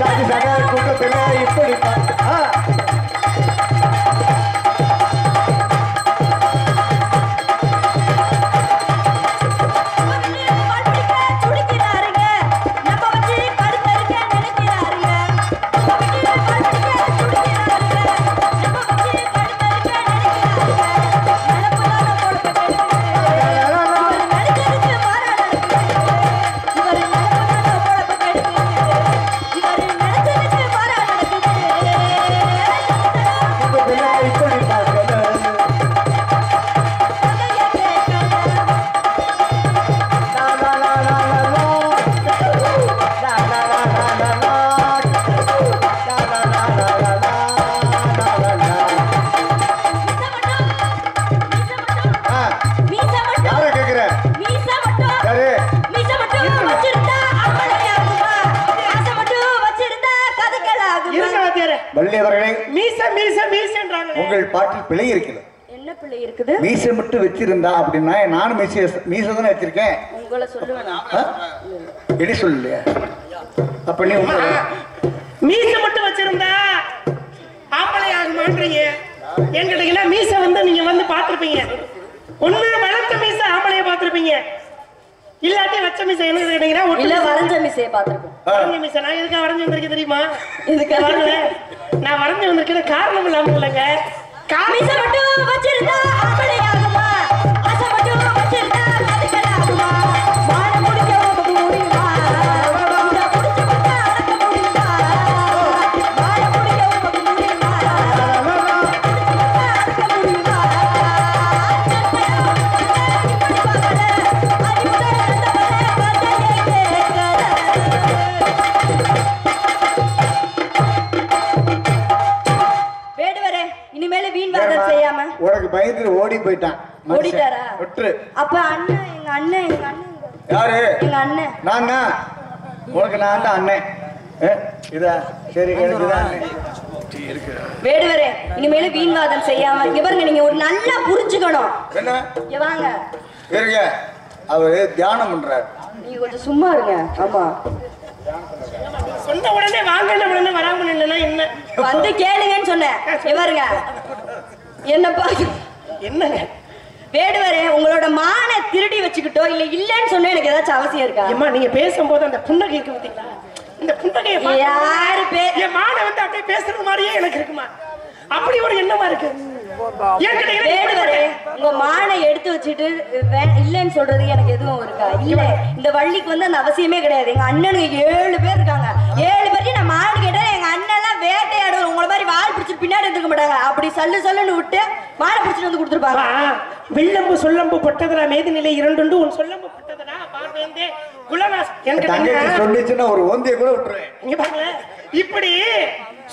Speaker 1: ஜாதி சனோ குட்டத்துல இப்படி பார்க்க.
Speaker 3: துடிக்கிறாருங்க, நம்ம வச்சு படுத்தருக்க நினைக்கிறாருங்க.
Speaker 1: வள்ளி அவர்களே,
Speaker 2: மீச மீச மீசன்றாங்க.
Speaker 1: உங்கள் பாட்டில் பிழை இருக்கிறது.
Speaker 3: என்ன பிள்ளை இருக்குது?
Speaker 1: மீசை மட்டும் வச்சிருந்தா அப்படின்னா நானும் மீசை தானே வச்சிருக்கேன்.
Speaker 3: உங்களை சொல்லுவேன்.
Speaker 1: எடி சொல்லலையா? அப்ப நீ
Speaker 2: மீச மட்டும் வச்சிருந்தா ஆம்பளை ஆகுமான்றீங்க. என்கிட்ட மீச வந்து நீங்க வந்து பாத்திருப்பீங்க. உண்மையை வளர்த்த மீச ஆம்பளைய பாத்திருப்பீங்க. இல்லாட்டி வச்ச மீச என்ன கேட்டீங்கன்னா
Speaker 3: இல்ல வரைஞ்ச மீசையை பாத்திருக்கோம்.
Speaker 2: வரைஞ்ச மீச நான் எதுக்காக வரைஞ்சு வந்திருக்கேன் தெரியுமா?
Speaker 3: இதுக்கு
Speaker 2: வரல, நான் வரைஞ்சு வந்திருக்கேன் காரணம் இல்லாம இல்லைங்க.
Speaker 3: மீசை மட்டும் வச்சிருந்தா ஆம்பளை ஆகுமா? ஆசை மட்டும் வச்சிருந்தா கதைகள் ஆகுமா? வாழ முடிக்க உனக்கு முடியுமா? இத புடிச்சு வந்தா அடக்க முடியுமா? வாழ முடிக்க உனக்கு முடியுமா? அடக்க முடியுமா? வேடுவரே, இனிமேல வீண் வாதம் செய்யாம.
Speaker 1: உனக்கு பயந்து ஓடி போயிட்டான்.
Speaker 3: ஓடிட்டாரா?
Speaker 1: விட்டுரு.
Speaker 3: அப்ப அண்ணன், எங்க அண்ணன், எங்க அண்ணன்
Speaker 1: யாரு?
Speaker 3: எங்க அண்ணன்.
Speaker 1: நான் தான். உனக்கு நான் தான் அண்ணன். இதா சரி, எனக்கு தான் அண்ணன்.
Speaker 3: வேடுவரே, இனிமேல வீண் வாதம் செய்யாம இங்க பாருங்க. நீங்க ஒரு நல்லா புரிஞ்சுக்கணும்.
Speaker 1: என்ன?
Speaker 3: இங்க வாங்க.
Speaker 1: இருங்க, அவரு தியானம் பண்றாரு.
Speaker 3: நீங்க கொஞ்சம் சும்மா இருங்க. ஆமா,
Speaker 2: சொன்ன உடனே வாங்க உடனே வராம இல்லைன்னா என்ன
Speaker 3: வந்து கேளுங்கன்னு சொன்னேன். இங்க பாருங்க, என்னப்பா
Speaker 2: என்னங்க
Speaker 3: வேடுவரே, உங்களோட மான திருடி வச்சுக்கிட்டோ இல்ல இல்லன்னு சொன்னா எனக்கு ஏதாச்சும் அவசியம் இருக்கா?
Speaker 2: அம்மா நீங்க பேசும்போது அந்த புன்னகை இருக்கு பாத்தீங்களா? இந்த புன்னகையை
Speaker 3: யாரு
Speaker 2: என் மான வந்து அப்படியே பேசுறது மாதிரியே எனக்கு இருக்குமா? அப்படி ஒரு எண்ணமா இருக்கு. ஏன் கேட்டீங்கன்னா
Speaker 3: வேடுவரே, உங்க மானை எடுத்து வச்சுட்டு இல்லைன்னு சொல்றதுக்கு எனக்கு எதுவும் இருக்கா? இல்ல, இந்த வள்ளிக்கு வந்து அந்த அவசியமே கிடையாது. எங்க அண்ணனுக்கு 7 பேர் இருக்காங்க. 7 பேருக்கு நான் மான் கேட்டா எங்க அண்ணன் எல்லாம் வேட்டையாடுவாங்க. உங்களை மாதிரி வால் பிடிச்சிட்டு பின்னாடி இருக்க மாட்டாங்க. அப்படி சல்லுன்னு விட்டு மானை பிடிச்சிட்டு வந்து கொடுத்துருப்பாங்க.
Speaker 2: வில்லம்பு சொல்லம்பு பட்டதரா மேதி நிலை 2 உன் சொல்லம்பு பட்டதரா பார்வேந்தே குலநாஸ். எனக்கு
Speaker 1: சொல்லிச்சுன்னா ஒரு ஓந்திய கூட விட்டுருவேன்.
Speaker 2: இங்க பாருங்க, இப்படி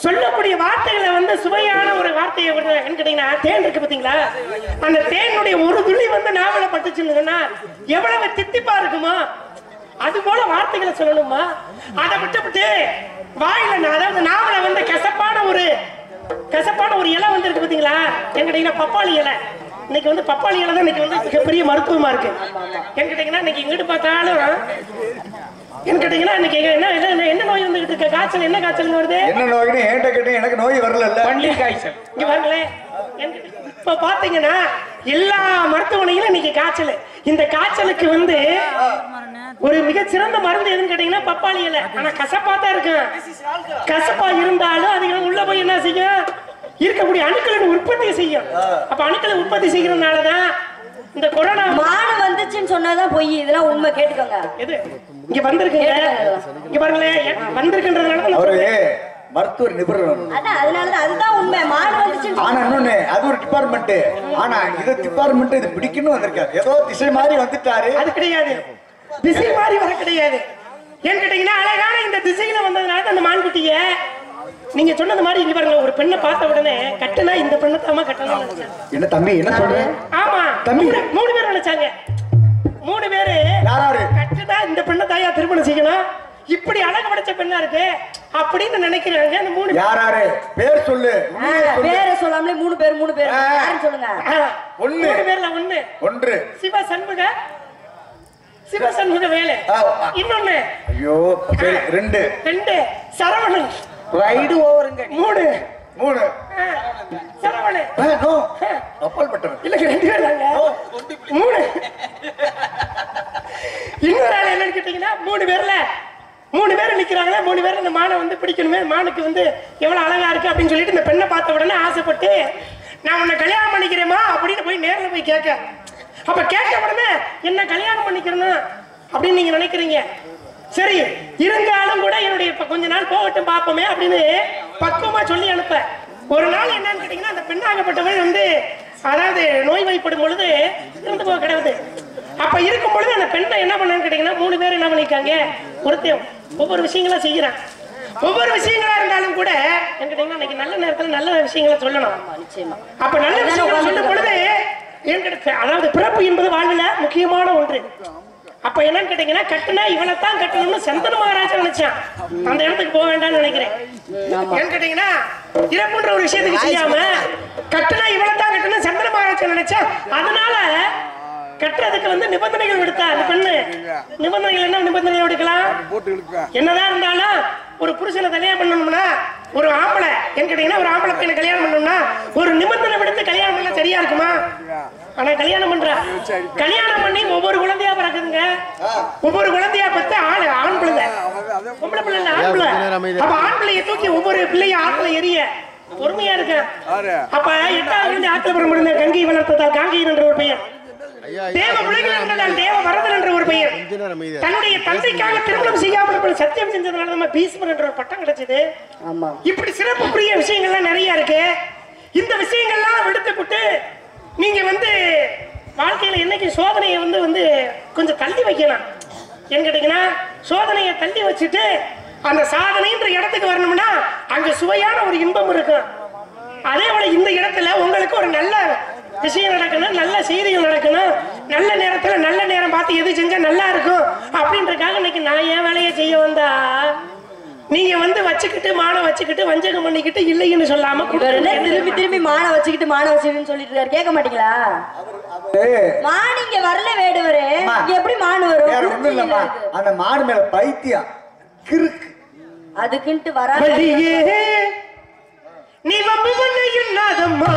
Speaker 2: சொல்லக்கூடிய வார்த்தைகளை வந்து சுவையான ஒரு வார்த்தையை கேட்டீங்கன்னா தேன் இருக்கு பாத்தீங்களா, அந்த தேனுடைய ஒரு துளி வந்து நாவல பட்டுச்சுன்னா எவ்வளவு தித்திப்பா இருக்குமா, அது போல வார்த்தைகளை சொல்லணுமா. அதை விட்டு வாயில அதாவது நாவல வந்து கசப்பான ஒரு இலை வந்து இருக்கு பாத்தீங்களா, கேட்டீங்கன்னா பப்பாளி இலை. இன்னைக்கு வந்து பப்பாளி இலை தான் இன்னைக்கு வந்து மிகப்பெரிய மருத்துவமா இருக்கு. கேட்டீங்கன்னா இன்னைக்கு இங்கிட்டு பார்த்தாலும் கேட்டீங்கன்னா இன்னைக்கு என்ன நோய் வந்துகிட்டு இருக்க, காய்ச்சல் என்ன காய்ச்சல் வருது,
Speaker 1: என்ன நோய்னு ஏன்ட்ட கேட்டீங்க, எனக்கு நோய் வரல.
Speaker 2: பள்ளி காய்ச்சல். இங்க பாருங்களேன், இப்ப பாத்தீங்கன்னா எல்லா மருத்துவமனையிலும் இன்னைக்கு காய்ச்சல். இந்த காய்ச்சலுக்கு வந்து ஒரு மிகச்சிறந்த மருந்து எதுன்னு கேட்டீங்கன்னா பப்பாளி இலை. ஆனா கசப்பா தான் இருக்கு. கசப்பா இருந்தாலும் அது உள்ள போய் என்ன செய்யும், இருக்கக்கூடிய அணுக்களை உற்பத்தி செய்யும். அப்ப அணுக்களை உற்பத்தி செய்யறதுனாலதான் இந்த கொரோனா
Speaker 3: மானு வந்துச்சுன்னு சொன்னாதான் பொய். இதெல்லாம் உண்மை, கேட்டுக்கோங்க.
Speaker 2: எது இங்க வந்திருக்கீங்க, இங்க பாருங்களேன், வந்திருக்கின்றதுனால
Speaker 1: அவரு மருத்துவர் நிபுணர்.
Speaker 3: அதனாலதான் அதுதான் உண்மை. மானு வந்துச்சுன்னு
Speaker 1: ஆனா இன்னொன்னு, அது ஒரு டிபார்ட்மெண்ட். ஆனா இது டிபார்ட்மெண்ட், இது பிடிக்கணும் வந்திருக்காரு. ஏதோ திசை மாதிரி வந்துட்டாரு.
Speaker 2: அது கிடையாது, திசை மாதிரி வர கிடையாது. ஏன்னு கேட்டீங்கன்னா அழகான இந்த திசையில வந்ததுனால அந்த மான்குட்டிய நீங்க சொன்னது மாதிரி இங்க பாருங்க, ஒரு பெண்ணை பார்த்த உடனே கட்டுனா இந்த பெண்ணை தாமா கட்டணும்.
Speaker 1: என்ன தம்பி என்ன சொல்ற?
Speaker 2: ஆமா தம்பி, 3 பேர் நினைச்சாங்க. 3 பேரு
Speaker 1: யாராரு
Speaker 2: கட்டுனா இந்த பெண்ணை தாயா திருமணம் செய்யணும், இப்படி அழகு படைச்ச பெண்ணா இருக்கு அப்படின்னு நினைக்கிறாங்க. அந்த 3
Speaker 1: யாராரு பேர் சொல்லு.
Speaker 3: பேரை சொல்லாமலே 3 பேர் யாருன்னு சொல்லுங்க.
Speaker 2: 3 பேர்ல ஒன்று சிவசண்முக வேலை. இன்னொன்னு
Speaker 1: ஐயோ சரி 2
Speaker 2: சரவணன்.
Speaker 5: ரைடு ஓவருங்க.
Speaker 2: 3 சரவணன்.
Speaker 1: கப்பல் பட்டவன்
Speaker 2: இல்ல 2 பேர் தாங்க. 3 இன்னொரு ஆள் என்னன்னு கேட்டீங்கன்னா 3 பேர் நிக்கிறாங்க. 3 பேர் இந்த மானை வந்து பிடிக்கணுமே, மானுக்கு வந்து எவ்வளவு அழகா இருக்கு அப்படின்னு சொல்லிட்டு இந்த பெண்ணை பார்த்த உடனே ஆசைப்பட்டு நான் உன்னை கல்யாணம் பண்ணிக்கிறேமா அப்படின்னு போய் நேர்ல போய் கேட்க. அப்ப கேட்க உடனே என்ன கல்யாணம் பண்ணிக்கிறேன்னு அப்படின்னு நீங்க நினைக்கிறீங்க. சரி இருந்தாலும் கூட என்னுடைய கொஞ்ச நாள் போகட்டும் பாப்போமே அப்படின்னு பக்குவமா சொல்லி அனுப்ப. ஒரு நாள் என்னன்னு கேட்டீங்கன்னா அந்த பெண்ணாகப்பட்டவள் வந்து அதாவது நோய் வாய்ப்படும் பொழுது இருந்து போக கிடையாது. அப்ப இருக்கும் பொழுது அந்த பெண்ணை என்ன பண்ணான்னு கேட்டீங்கன்னா 3 பேர் என்ன பண்ணிருக்காங்க, ஒருத்தையும் ஒவ்வொரு விஷயங்களா செய்யறான். ஒவ்வொரு விஷயங்களா இருந்தாலும் கூட கேட்டீங்கன்னா இன்னைக்கு நல்ல நேரத்துல நல்ல விஷயங்களை சொல்லணும். அப்ப நல்ல விஷயங்களை சொல்லும் பொழுது அதாவது பிறப்பு என்பது வாழ்வுல முக்கியமான ஒன்று. அப்ப என்னன்னு கேட்டீங்கன்னா கட்டுனா இவனைத்தான் கட்டணும்னு சந்தன மகாராஜா நினைச்சான். அந்த இடத்துக்கு போக வேண்டாம்னு நினைக்கிறேன். ஏன்னு கேட்டீங்கன்னா இறப்புன்ற ஒரு விஷயத்துக்கு செய்யாம கட்டுனா இவனைத்தான் கட்டணும் சந்தன மகாராஜா நினைச்சா, அதனால கட்டுறதுக்கு வந்து நிபந்தனைகள் விடுத்தா. அந்த பெண்ணு நிபந்தனைகள் என்ன நிபந்தனை விடுக்கலாம், என்னதான் இருந்தாலும் ஒரு புருஷனை கல்யாணம் பண்ணணும்னா ஒரு ஆம்பளை கேட்டீங்கன்னா ஒரு ஆம்பளை பையனை கல்யாணம் பண்ணணும்னா ஒரு நிபந்தனை விடுத்து கல்யாணம் பண்ண சரியா இருக்குமா? ஆனா கல்யாணம் பண்ற கல்யாணம் பண்ணி ஒவ்வொரு குழந்தையா பிறக்குதுங்க. ஒவ்வொரு குழந்தையா பத்து ஆண் பிள்ளை, பொம்பளை பிள்ளை இல்ல ஆண் பிள்ளை. அப்ப ஆண் பிள்ளைய தூக்கி ஒவ்வொரு பிள்ளைய ஆத்துல எரிய பொறுமையா இருக்க. அப்ப 8வது ஆத்துல பிறந்த முடிந்த கங்கை வளர்த்ததால் காங்கேயன் என்ற ஒரு பெயர், தேவ பிள்ளைகள் இருந்ததால் தேவ வரதன் என்ற ஒரு பெயர், தன்னுடைய தந்தைக்காக திருமணம் செய்யாமல் சத்தியம் செஞ்சதுனால நம்ம பீஸ்மர் என்ற ஒரு பட்டம் கிடைச்சது. இப்படி சிறப்புக்குரிய விஷயங்கள்லாம் நிறைய இருக்கு. இந்த விஷயங்கள்லாம் விடுத்துப்பட்டு நீங்க வந்து வாழ்க்கையில என்னைக்கு சோதனையை வந்து கொஞ்சம் தள்ளி வைக்கணும். ஏன்னு கேட்டீங்கன்னா சோதனையை தள்ளி வச்சுட்டு அந்த சாதனைன்ற இடத்துக்கு வரணும்னா அங்க சுவையான ஒரு இன்பம் இருக்கும். அதே போல இந்த இடத்துல உங்களுக்கு ஒரு நல்ல விஷயம் நடக்கணும், நல்ல செய்திகள் நடக்கணும், நல்ல நேரத்துல நல்ல நேரம் பார்த்து எது செஞ்சா நல்லா இருக்கும் அப்படின்றதுக்காக இன்னைக்கு நான் என் வேலையை செய்ய வந்தா நீங்க வந்து வச்சுக்கிட்டு மான வச்சுக்கிட்டு வஞ்சகம் பண்ணிக்கிட்டு இல்லைன்னு சொல்லாம
Speaker 3: திரும்பி மான வச்சுக்கிட்டு சொல்லிட்டு இருக்காரு. கேட்க மாட்டீங்களா? மானிங்க வரல வேடுவரே, எப்படி மானு வரும்?
Speaker 1: அந்த மாடு மேல பைத்தியம் கிறுக்கு,
Speaker 3: அதுக்குன்ட்டு வராது.
Speaker 2: நீ வம்பு பண்ண இல்லாதம்மா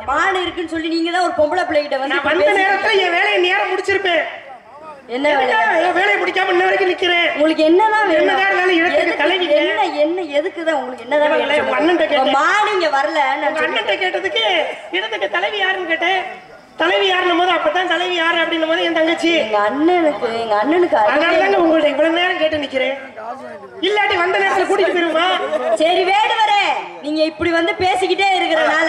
Speaker 3: மாடு இருக்குன்னு சொல்லி நீங்க தான் ஒரு பொம்பளை பிள்ளைகிட்ட வந்து
Speaker 2: நான் வந்த நேரத்துல என் வேலையை நேரம் முடிச்சிருப்பேன்.
Speaker 3: என்ன வேலை?
Speaker 2: என் வேலையை முடிக்காம இன்ன வரைக்கும் நிக்கிறேன்.
Speaker 3: உங்களுக்கு என்னதான் வேணும்?
Speaker 2: என்னதான் வேலை? இடத்துக்கு தலைவி
Speaker 3: என்ன எதுக்குதான் உங்களுக்கு என்னதான்
Speaker 2: இல்ல, உங்க அண்ணன்ட்ட கேட்டேன்.
Speaker 3: மாடு இங்க வரல.
Speaker 2: உங்க அண்ணன்ட்ட கேட்டதுக்கு இடத்துக்கு தலைவி யாருன்னு கேட்டேன். தலைவி யாருன்னும் போது அப்பதான் தலைவி யாரு அப்படின்னும் போது என் தங்கச்சி.
Speaker 3: எங்க அண்ணனுக்கு
Speaker 2: அதனாலதாங்க உங்கள்ட்ட இவ்வளவு நேரம் கேட்டு நிக்கிறேன். இல்லாட்டி வந்த நேரத்துல கூட்டிட்டு போயிருமா?
Speaker 3: சரி வேடுவரே, நீங்க இப்படி வந்து பேசிக்கிட்டே இருக்கிறனால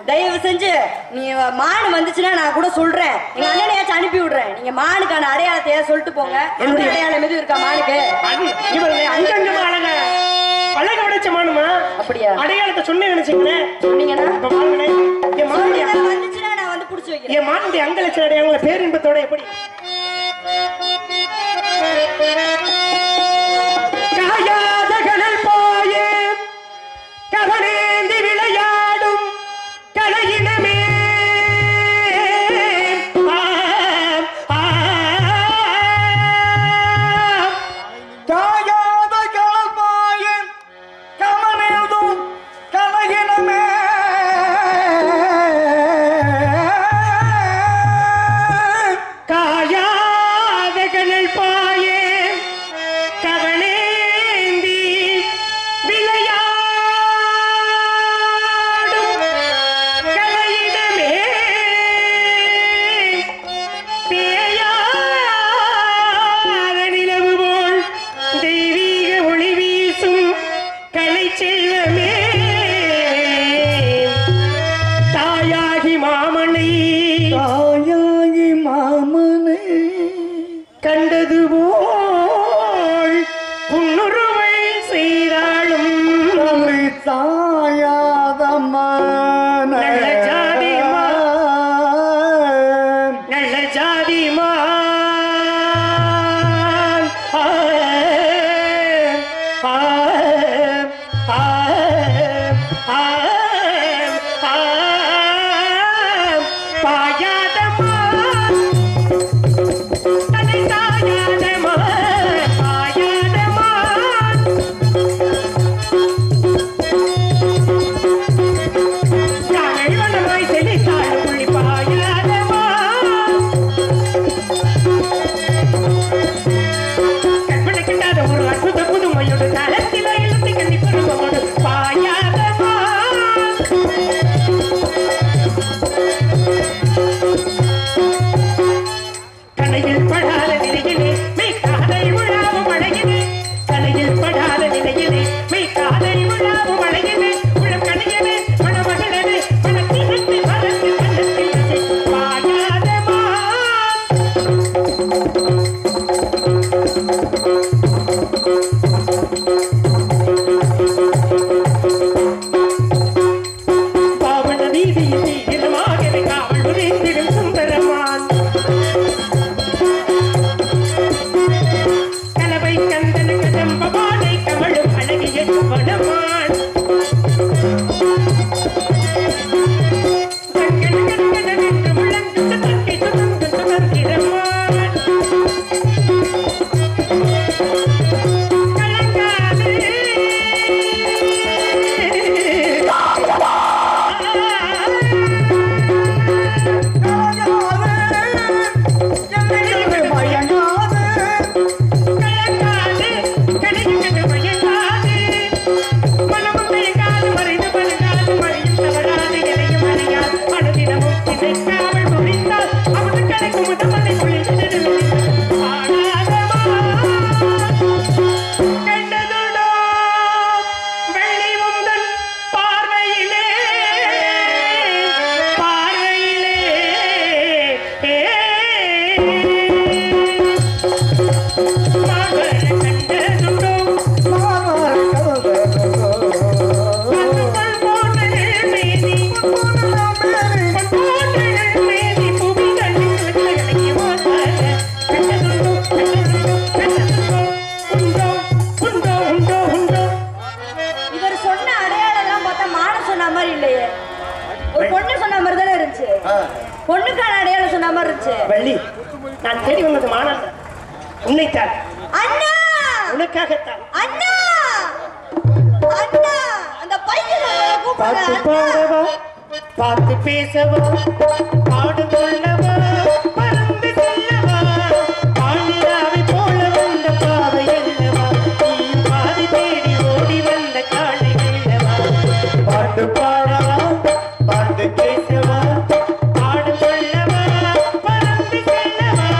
Speaker 3: தயவு செஞ்சு நீ மானு வந்துச்சுன்னா நான் கூட சொல்றேன், எங்க அண்ணனையாச்சும் அனுப்பி விடுறேன். நீங்க மானுக்கான அடையாளத்தையா சொல்லிட்டு போங்க. எந்த அடையாளம் எதுவும் இருக்கா மானுக்கு?
Speaker 2: அங்கங்கமா அழக உடைச்ச மானுமா?
Speaker 3: அப்படியா?
Speaker 2: அடையாளத்தை சொன்னேன் நினைச்சீங்களேன்.
Speaker 3: சொன்னீங்கன்னா
Speaker 2: என் மானுடைய
Speaker 3: வந்துச்சுன்னா நான் வந்து புடிச்சு வைக்கிறேன்.
Speaker 2: என் மானுடைய அங்கலட்சண அடையாளங்களை பேரின்பத்தோட எப்படி காயாத கடல் பாயே கவனேந்தி விளையாடும் கலையினமே
Speaker 1: காயாத கலப்பாயின் கமனேதும் கலையினமே
Speaker 2: காயாத கடல் பாயே கவனேந்தி விளையாடும் கலையினமே பேயாத நிலவு போல் தெய்வீக ஒளி வீசும் கலை செல்வமே தாயாகி மாமனை கண்டது போல் புன்னுருவை செய்தாலும் நல்ல ஜாதி நல்ல ஜாதி
Speaker 3: பொண்ணுக்கான அடையாளம் சொன்ன மாதிரி இருந்துச்சு.
Speaker 2: வள்ளி, நான் தேடி வந்தது மானல் உன்னைத்தான்.
Speaker 3: அண்ணா,
Speaker 2: உனக்காகத்தான்.
Speaker 3: அண்ணா, அண்ணா, அந்த பையன்
Speaker 2: பாட்டு பாடவா பார்த்து பேசவா பாடு கொள்ளவா பறந்து செல்லவா பாண்டியாவை போல வந்த பாவை அல்லவா நீ பாதி தேடி ஓடி வந்த காளை அல்லவா பாட்டு பாடவா பாட்டு பேசவா பாடு கொள்ளவா பறந்து செல்லவா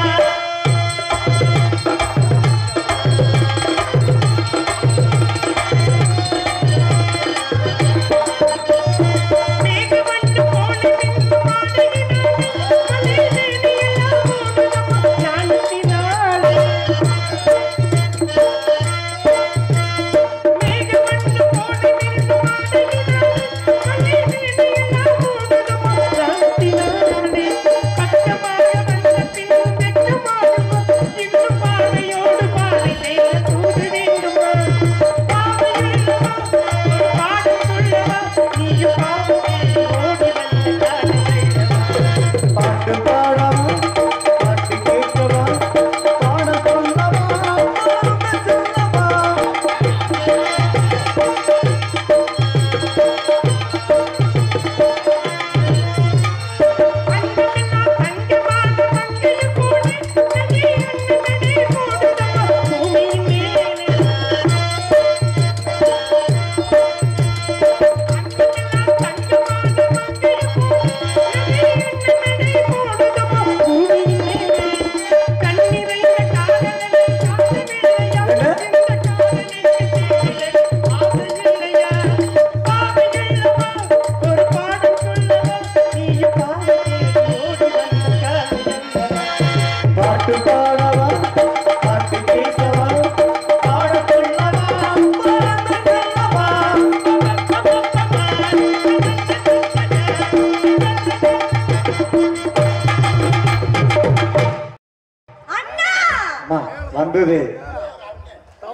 Speaker 1: வந்தது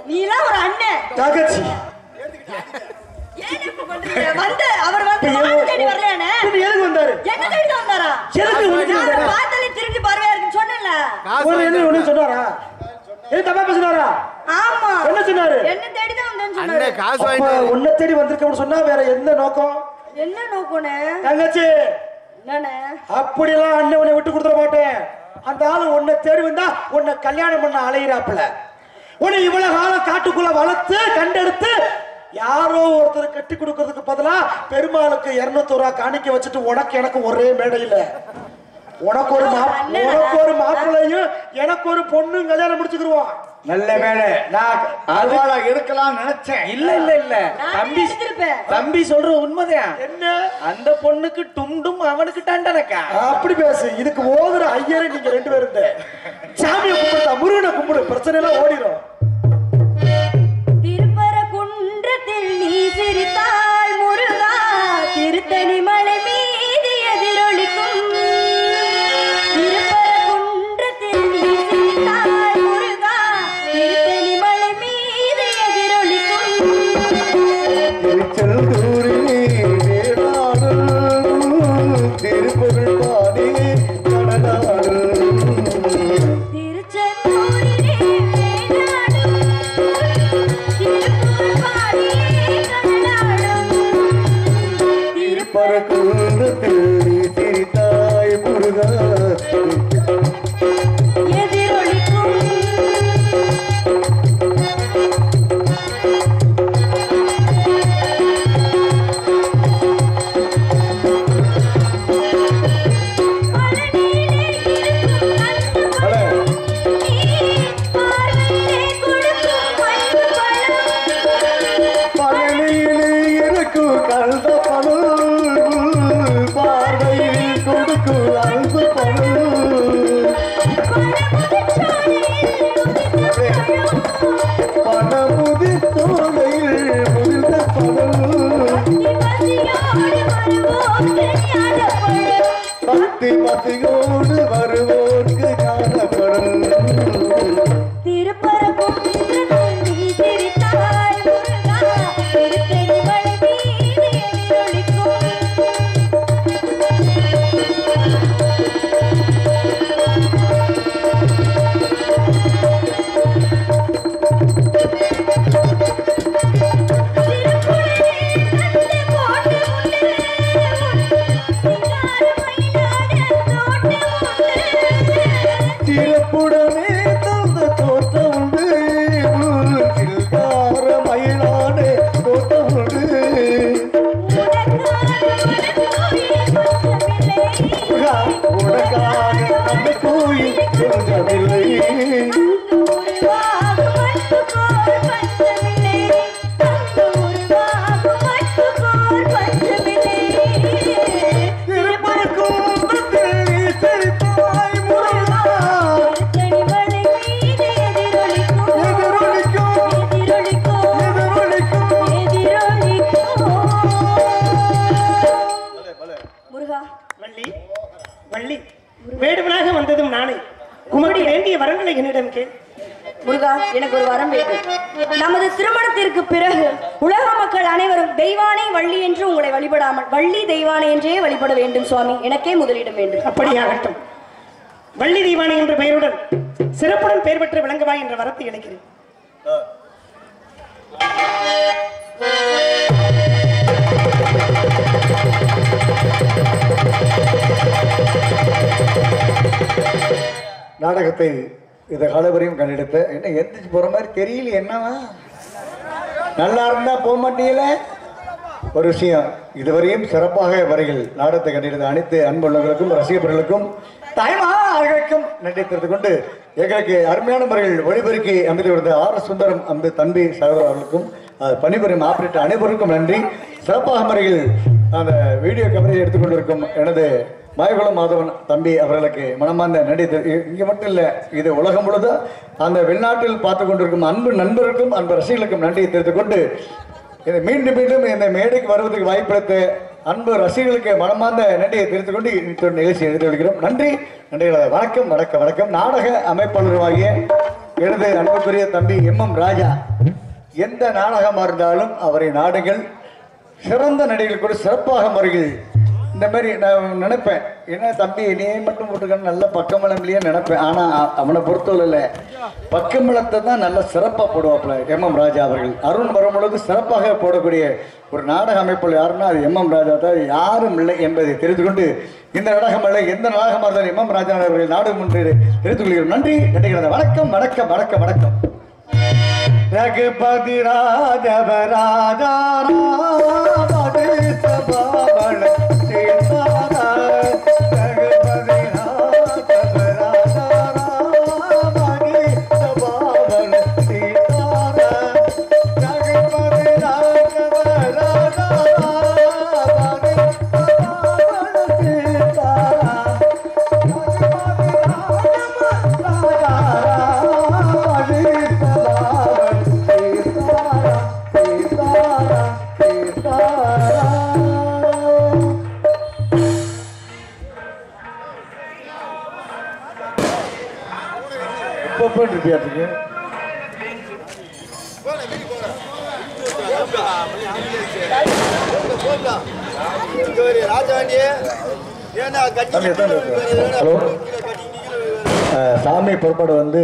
Speaker 3: நீலாம் ஒரு அண்ணன்
Speaker 1: தகச்சி
Speaker 3: ஏன் இப்ப பண்றீங்க? வந்து அவர் வந்து மான் தேடி வரலையானே?
Speaker 1: எதுக்கு வந்தாரு
Speaker 3: என்ன தேடி தான் வந்தாரா?
Speaker 1: எதுக்கு உனக்கு
Speaker 3: நான்
Speaker 1: வந்தாரா?
Speaker 3: பார்த்தாலே திரும்பி பார்வையா இருக்குன்னு சொன்னேன்ல.
Speaker 1: ஒண்ணு சொன்னாரா ஏன் தப்பா பேசுனாரா
Speaker 3: ஆமா.
Speaker 1: என்ன சொன்னாரு?
Speaker 3: என்ன தேடி தான் வந்தேன்னு
Speaker 4: அண்ணே
Speaker 3: சொன்னாரு.
Speaker 4: காசு வாங்கிட்டு
Speaker 1: உன்னை தேடி வந்திருக்கோம்னு சொன்னா வேற எந்த நோக்கம்?
Speaker 3: என்ன நோக்கனே?
Speaker 1: தங்கச்சி
Speaker 3: என்னனே?
Speaker 1: அப்படிலாம் அண்ணன் உன்னை விட்டு கொடுத்துட மாட்டேன். அந்த ஆளு உன்னை தேடி வந்தா உன்னை கல்யாணம் பண்ண அலையிறாப்புல. உன்னை இவ்வளவு காலம் காட்டுக்குள்ள வளர்த்து கண்டெடுத்து யாரோ ஒருத்தர் கட்டி கொடுக்கறதுக்கு பதிலா பெருமாளுக்கு 200 ரூபாய் காணிக்க வச்சுட்டு உனக்கு எனக்கு ஒரே மேடையில உனக்கு ஒரு மாப்பிள்ளையும் எனக்கு ஒரு பொண்ணும் கல்யாணம் முடிச்சுக்கிருவோம். நல்ல வேலை. நான் அருவாளா எடுக்கலாம் நினைச்சேன். இல்ல
Speaker 3: தம்பி எடுத்திருப்பேன்.
Speaker 5: தம்பி சொல்ற உண்மைதான்.
Speaker 1: என்ன
Speaker 5: அந்த பொண்ணுக்கு டும் அவனுக்கு டண்டனக்கா.
Speaker 1: அப்படி பேசு. இதுக்கு ஓதுற ஐயரே நீங்க 2 பேரும் இருந்த சாமியை கும்பிடுதா முருகனை கும்பிடு பிரச்சனை எல்லாம் ஓடிடும்.
Speaker 3: திருப்பரங்குன்றத்தில் நீ சிரித்தாள் முருகா, திருத்தணி மலை மீது எதிரொலிக்கும். திருப்பரங்குன்றத்தில் நீ சிரித்தாள் முருகா, திருத்தணி மலை மீது எதிரொலிக்கும்.
Speaker 1: திருச்செந்தூரிலே வேளாடும் திருப்புகழ் பாடி கடலாடும்.
Speaker 3: திருச்செந்தூரிலே வேலாடும் திருப்புகழ் பாடியே கடலாடும்.
Speaker 1: திருப்பரங்குன்றத்தில் நீ சிரித்தாய் முருகா
Speaker 3: எதிரொலிக்கும். பழனியிலே இருக்கும் அந்த பழம், நீ பார்வையிலே கொடுக்கும் அன்பு பழம்.
Speaker 1: பழனியிலே இருக்கும் கல்த பழம், பார்வையில் கொடுக்கும் அன்பு பழம். பணமுதி தோலையில் முதிர்ந்த பழம், பக்தி மதியோடு வருவோர்க்கு காணப்படும்.
Speaker 3: திருப்பரங்குன்றத்தில் நீ சிரித்தாய் முருகா, திருத்தணி மலை மீது எதிரொலிக்கும். திருக்குறளே கண்டு போட்டு
Speaker 1: அந்த கோயில் கொஞ்சமில்லை
Speaker 2: வள்ளி வள்ளி வேடுவனாக வந்ததும் நானே உமக்கு வேண்டிய வரங்களை என்னிடம் கேள்.
Speaker 3: முருகா, எனக்கு ஒரு வரம் வேண்டும். நமது திருமணத்திற்கு பிறகு உலக மக்கள் அனைவரும் தெய்வானை வள்ளி என்று உங்களை வழிபடாமல் வள்ளி தெய்வானை என்றே வழிபட வேண்டும் சுவாமி. எனக்கே முதலிடம் வேண்டும்.
Speaker 2: அப்படியாகட்டும். வள்ளி தெய்வானை என்ற பெயருடன் சிறப்புடன் பெயர் பெற்ற விளங்குவாய் என்ற வரத்தை இணைக்கிறேன்.
Speaker 1: நாடகத்தை இதை காலவரையும் கண்டெடுத்த என்ன எந்திரிச்சு போற மாதிரி தெரியல. என்னவா நல்லா இருந்தா போக மாட்டீங்கள. ஒரு விஷயம், இதுவரையும் சிறப்பாக வரையில் நாடகத்தை கண்டெடுத்த அனைத்து அன்புள்ளவர்களுக்கும் ரசிகர்களுக்கும் தாய்மார்களுக்கும் நன்றி தெரிவித்துக் கொண்டு எங்களுக்கு அருமையான முறையில் ஒளிபெருக்கி அமைத்து கொடுத்த ஆர் சுந்தரம் அந்த தம்பி சகோதரர் அவர்களுக்கும் பணிபுரியும் ஆபரேட்டர் அனைவருக்கும் நன்றி. சிறப்பாக முறையில் அந்த வீடியோ கவரேஜ் எடுத்துக்கொண்டிருக்கும் எனது மாயகுளம் மாதவன் தம்பி அவர்களுக்கு மனமார்ந்த நன்றி. இங்கே மட்டும் இல்லை, இது உலகம் முழுதும் அந்த வெளிநாட்டில் பார்த்து கொண்டிருக்கும் அன்பு நண்பருக்கும் அன்பு ரசிகர்களுக்கும் நன்றி தெரிவித்துக் கொண்டு இதை மீண்டும் மீண்டும் இந்த மேடைக்கு வருவதற்கு வாய்ப்பளித்த அன்பு ரசிகர்களுக்கு மனமார்ந்த நன்றியை தெரிவித்துக் கொண்டு இந்த நிகழ்ச்சி எடுத்து வருகிறோம். நன்றி நன்றிகளை. வணக்கம் வணக்கம் வணக்கம். நாடக அமைப்பாளராகிய எனது அன்புக்குரிய தம்பி எம் ராஜா, எந்த நாடகமாக இருந்தாலும் அவரை நாடுகள் சிறந்த நடிகர்கள் கூட சிறப்பாக முறையில் இந்த மாதிரி நான் நினைப்பேன். ஏன்னா தம்பி நீ மட்டும் போட்டுக்கணும் நல்ல பக்கமளம்லையே நினைப்பேன். ஆனால் அவனை பொறுத்தவரை பக்கமளத்தை தான் நல்ல சிறப்பாக போடுவாப்புல எம் ராஜா அவர்கள். அருண் வரும்பொழுது சிறப்பாக போடக்கூடிய ஒரு நாடக அமைப்பில் யாருன்னா அது எம் ராஜா தான், யாரும் இல்லை என்பதை தெரிந்து கொண்டு இந்த நாடகம் அல்ல எந்த நாடகமாக இருந்தாலும் எம் ராஜா அவர்கள் நாடகம் ஒன்று தெரிவித்துக் கொள்கிறோம். நன்றி நன்றிகள். வணக்கம் வணக்கம் வணக்கம் வணக்கம். ரகுபதி ராஜவ ராஜா சாமி புறப்பாடு வந்து